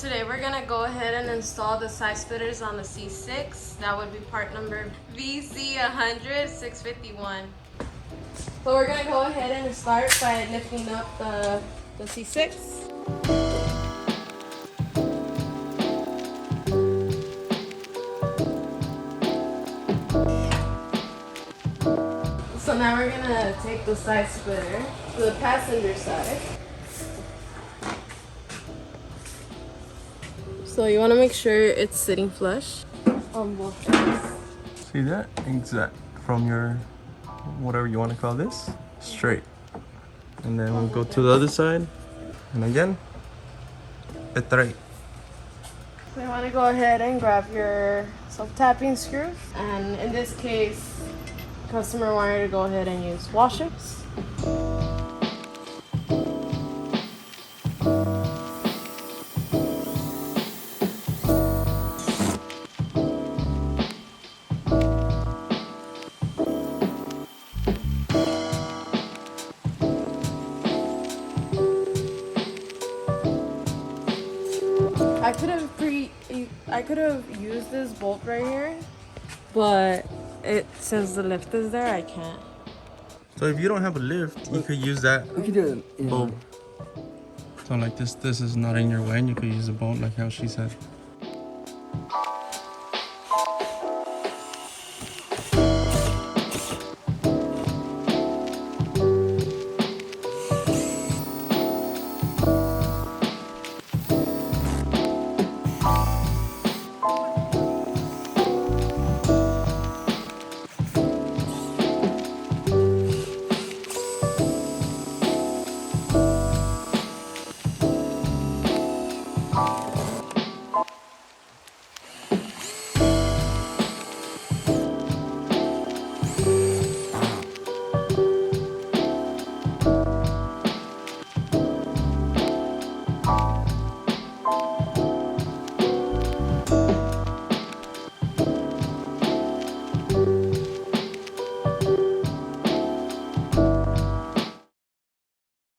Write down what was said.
today we're gonna go ahead and install the side splitters on the C6. That would be part number vz100651. So we're gonna go ahead and start by lifting up the C6. So now we're gonna take the side splitter to the passenger side. So you want to make sure it's sitting flush on both ends. See that? Exact. From your, whatever you want to call this, straight. And then we'll go to the other side. And again, straight. So you want to go ahead and grab your self-tapping screw. And in this case, the customer wanted to go ahead and use washers. I could have used this bolt right here, but since the lift is there, I can't. So if you don't have a lift, you could use that bolt. So like this is not in your way, and you could use a bolt like how she said.